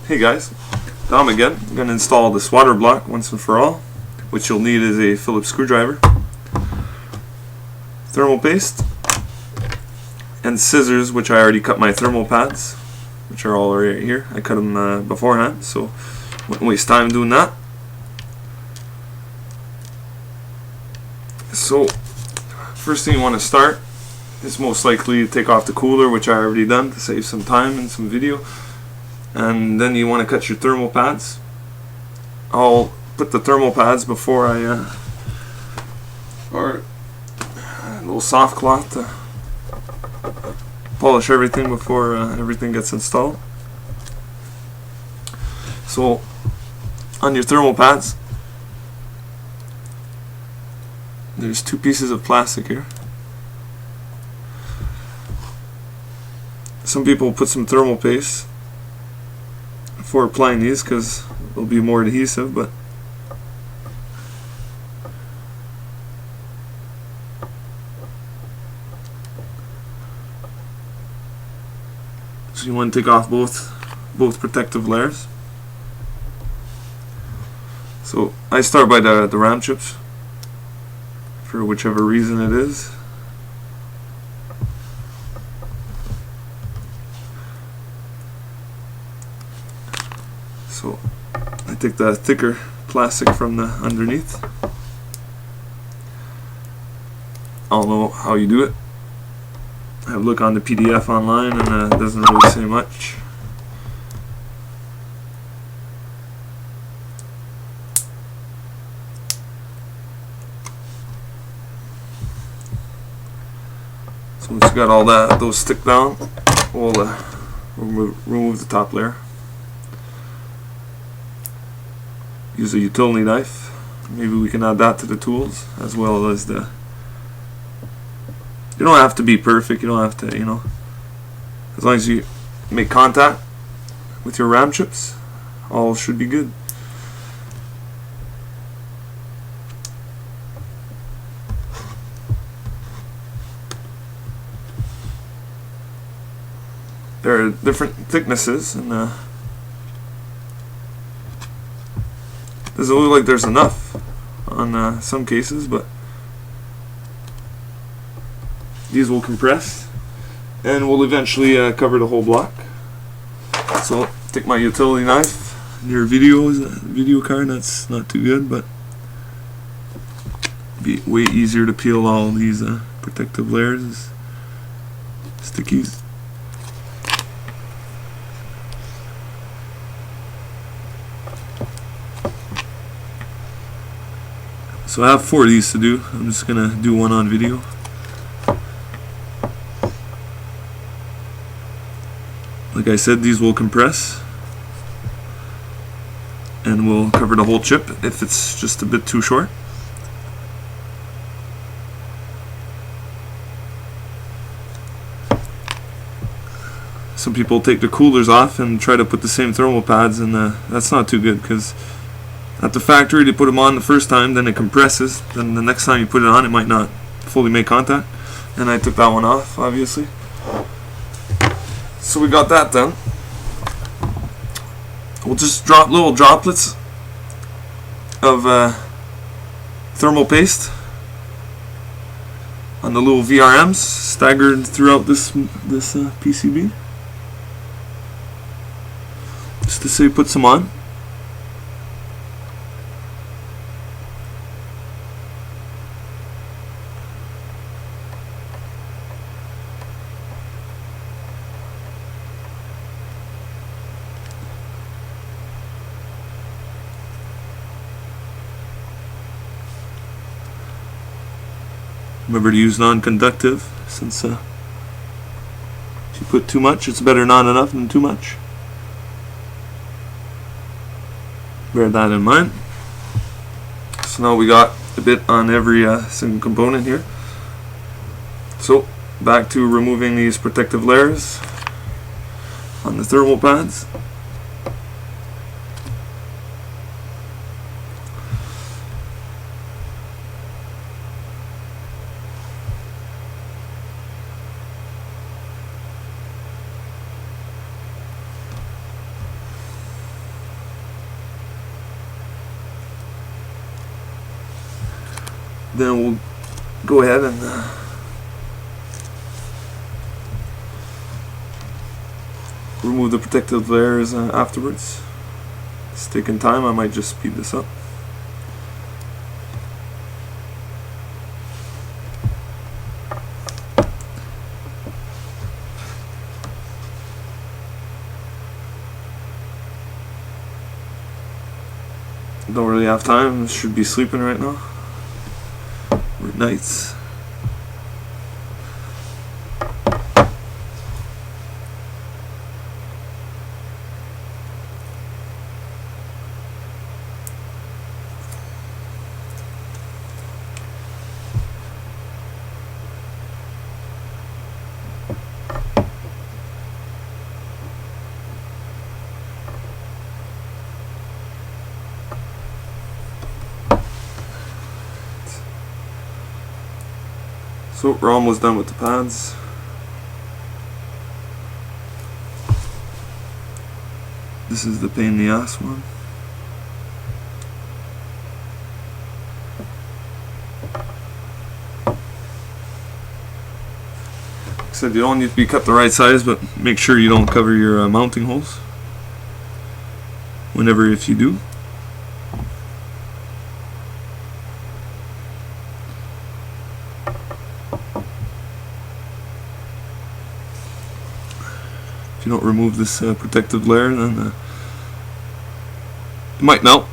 Hey guys, Dom again. I'm going to install this water block once and for all. What you'll need is a Phillips screwdriver, thermal paste, and scissors, which I already cut my thermal pads, which are all right here. I cut them beforehand, so wouldn't waste time doing that. So first thing you want to start is most likely take off the cooler, which I already done to save some time and some video. And then you want to cut your thermal pads. I'll put the thermal pads before I or a little soft cloth to polish everything before everything gets installed. So on your thermal pads, there's two pieces of plastic here. Some people put some thermal paste for applying these because it'll be more adhesive, but so you want to take off both protective layers. So I start by the ram chips for whichever reason it is. So I take the thicker plastic from the underneath. I don't know how you do it. I have a look on the PDF online and it doesn't really say much. So once you got all those stick down, we'll remove the top layer. Use a utility knife. Maybe we can add that to the tools, as well as the... You don't have to be perfect, you don't have to, you know, as long as you make contact with your ram chips, all should be good. There are different thicknesses, and doesn't look like there's enough on some cases, but these will compress and will eventually cover the whole block. So take my utility knife. Your video card, that's not too good, but be way easier to peel all these protective layers, stickies. So I have 4 of these to do. I'm just gonna do one on video. Like I said, these will compress and will cover the whole chip if it's just a bit too short. Some people take the coolers off and try to put the same thermal pads, and that's not too good, because at the factory they put them on the first time, then it compresses, then the next time you put it on it might not fully make contact, and I took that one off, obviously. So we got that done. We'll just drop little droplets of thermal paste on the little VRMs staggered throughout this PCB, just to say put some on. Remember to use non-conductive, since if you put too much, it's better not enough than too much. Bear that in mind. So now we got a bit on every single component here. So back to removing these protective layers on the thermal pads. then we'll go ahead and remove the protective layers afterwards. It's taking time, I might just speed this up. Don't really have time, should be sleeping right now. We're nights. So we're almost done with the pads. This is the pain in the ass one. Like I said, you don't need to be cut the right size, but make sure you don't cover your mounting holes whenever, if you do. If you don't remove this protective layer, then it might melt,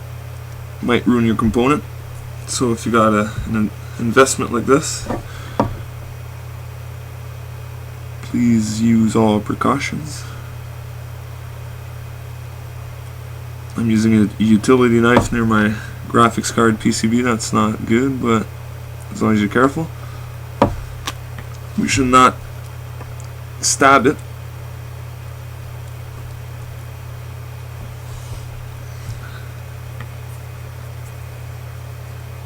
it might ruin your component. So if you got an investment like this, please use all precautions. I'm using a utility knife near my graphics card PCB. That's not good, but as long as you're careful, we should not stab it.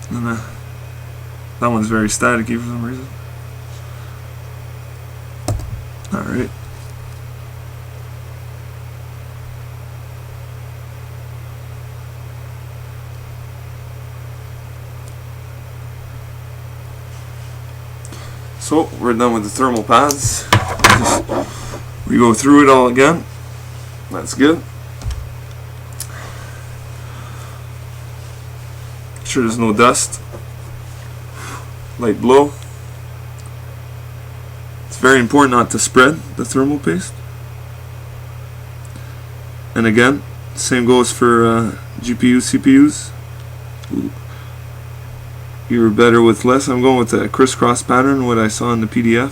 And that one's very staticky for some reason. Alright. So we're done with the thermal pads. We go through it all again. That's good. Make sure there's no dust. Light blow. It's very important not to spread the thermal paste. And again, same goes for GPUs, CPUs. You're better with less. I'm going with the crisscross pattern, what I saw in the PDF.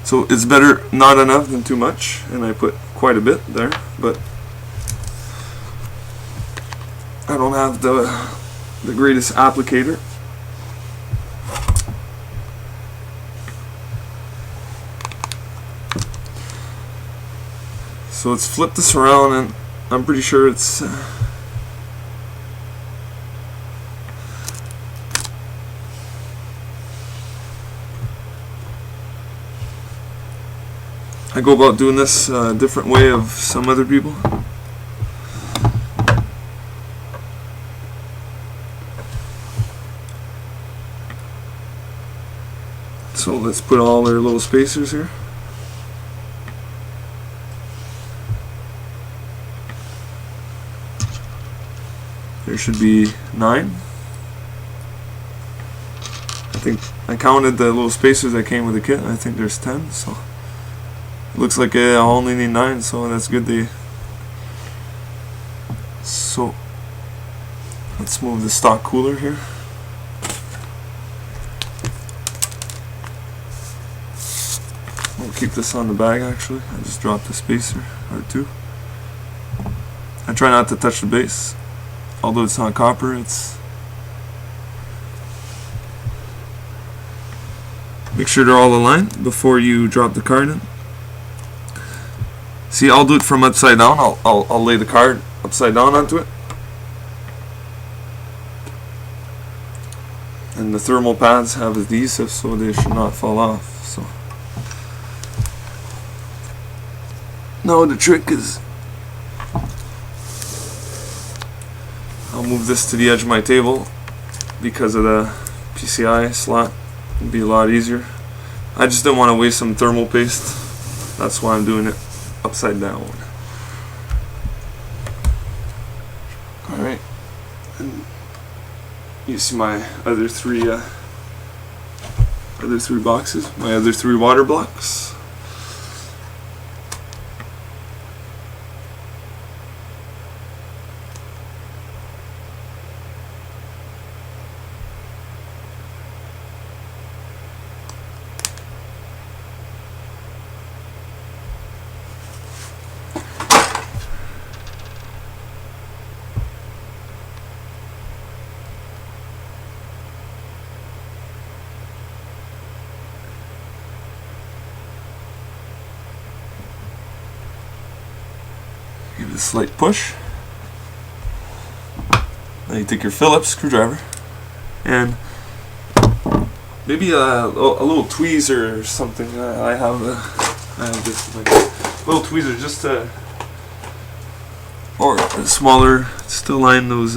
So it's better not enough than too much, and I put quite a bit there, but I don't have the greatest applicator. So let's flip this around, and I'm pretty sure it's I go about doing this a different way of some other people. So let's put all their little spacers here. There should be 9. I think I counted the little spacers that came with the kit. I think there's 10. So it looks like I only need 9. So that's good. So let's move the stock cooler here. We'll keep this on the bag. Actually, I just dropped a spacer or 2. I try not to touch the base. Although it's not copper, it's... Make sure they're all aligned before you drop the card in. See, I'll do it from upside down. I'll lay the card upside down onto it. And the thermal pads have adhesive, so they should not fall off. So now the trick is move this to the edge of my table because of the PCI slot. It'd be a lot easier. I just didn't want to waste some thermal paste. That's why I'm doing it upside down. Alright. You see my other three boxes, my other 3 water blocks. Give it a slight push. Then you take your Phillips screwdriver and maybe a little tweezer or something. I have this like little tweezer just to, or a smaller, just to line those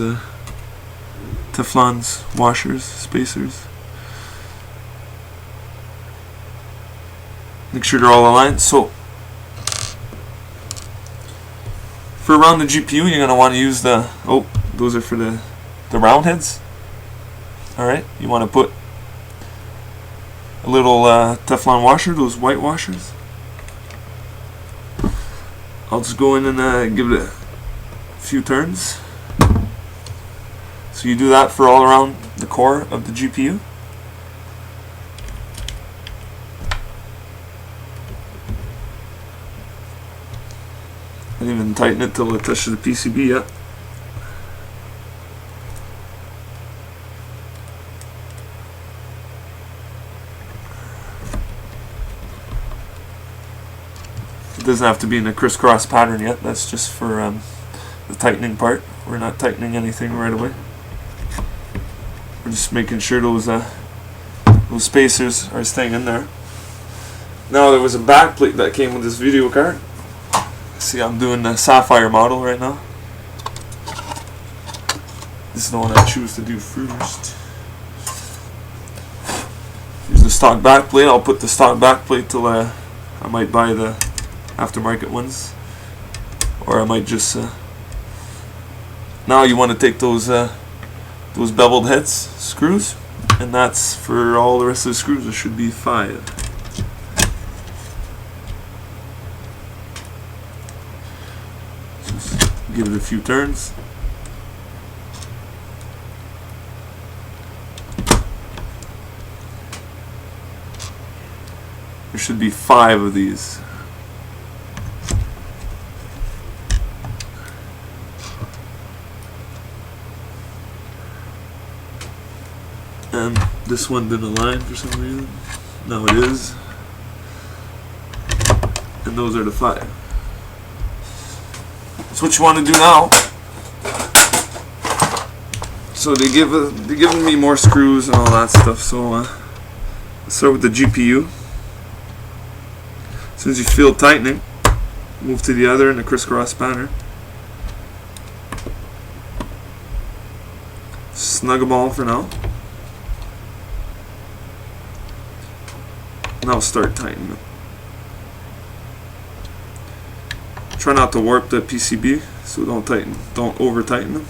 Teflon's washers, spacers. Make sure they're all aligned. So for around the GPU, you're going to want to use the, those are for the round heads. Alright, you want to put a little Teflon washer, those white washers. I'll just go in and give it a few turns. So you do that for all around the core of the GPU. I didn't even tighten it till it touches the PCB yet. It doesn't have to be in a crisscross pattern yet. That's just for the tightening part. We're not tightening anything right away. We're just making sure those spacers are staying in there. Now there was a back plate that came with this video card. See, I'm doing the Sapphire model right now. This is the one I choose to do first. Here's the stock back plate. I'll put the stock back plate till I might buy the aftermarket ones, or I might just. Now you want to take those beveled heads screws, and that's for all the rest of the screws. There should be 5. Give it a few turns. There should be 5 of these. And this one didn't align for some reason. Now it is. And those are the 5. That's what you want to do now. So they're giving me more screws and all that stuff. So let's start with the GPU. As soon as you feel tightening, move to the other in a crisscross pattern. Snug them all for now. Now start tightening them. Try not to warp the PCB, so don't over tighten them.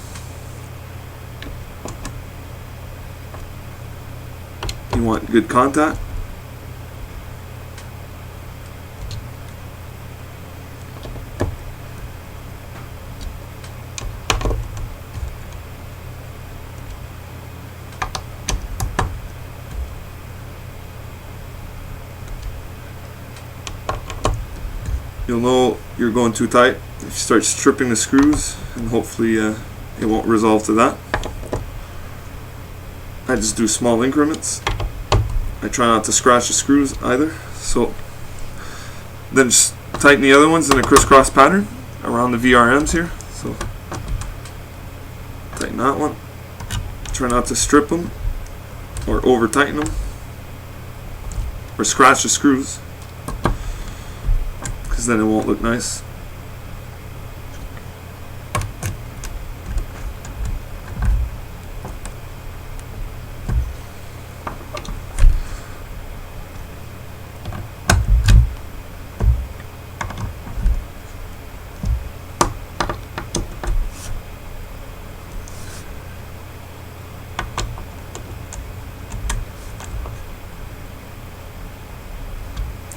You want good contact. You'll know you're going too tight if you start stripping the screws, and hopefully it won't resolve to that. I just do small increments. I try not to scratch the screws either. So then just tighten the other ones in a crisscross pattern around the VRMs here. So tighten that one. Try not to strip them or over tighten them or scratch the screws, because then it won't look nice.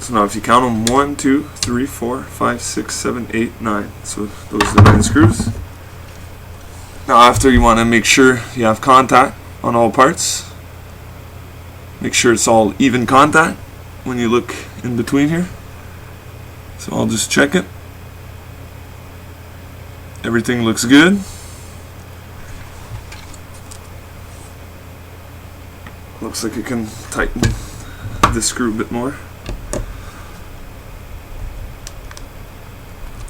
So now if you count them, 1, 2, 3, 4, 5, 6, 7, 8, 9. So those are the 9 screws. Now after, you want to make sure you have contact on all parts. Make sure it's all even contact when you look in between here. So I'll just check it. Everything looks good. Looks like I can tighten this screw a bit more.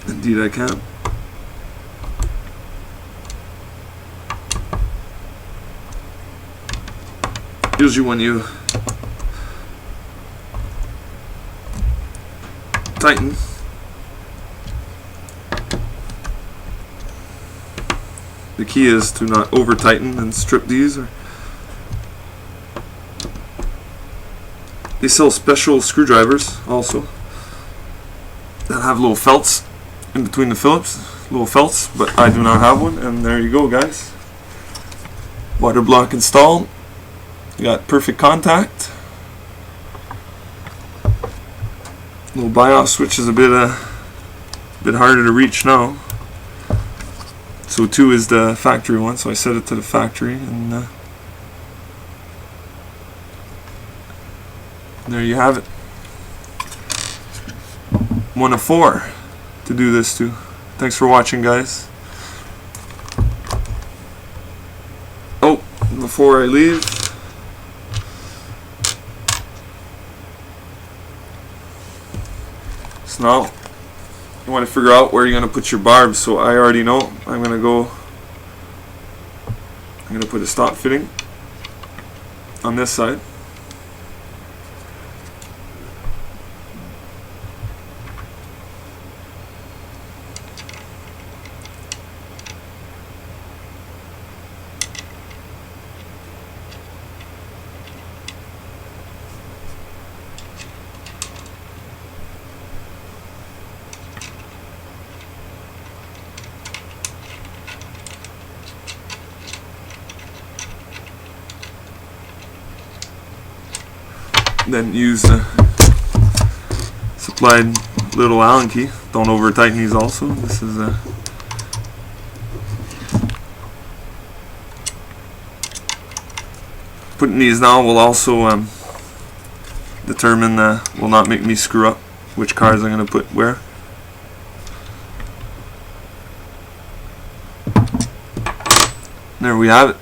Indeed I can. Usually when you tighten, the key is to not over tighten and strip these. They sell special screwdrivers also that have little felts in between the Phillips, little felts, but I do not have one. And there you go, guys. Water block installed. You got perfect contact. Little BIOS switch is a bit harder to reach now. So 2 is the factory one, so I set it to the factory, and there you have it. 1 of 4 to do this to. Thanks for watching, guys. Oh, before I leave, so now you want to figure out where you're going to put your barbs. So I already know I'm going to put a stop fitting on this side. Then use the supplied little Allen key. Don't over tighten these also. This is putting these now will also determine, will not make me screw up which cars I'm going to put where. There we have it.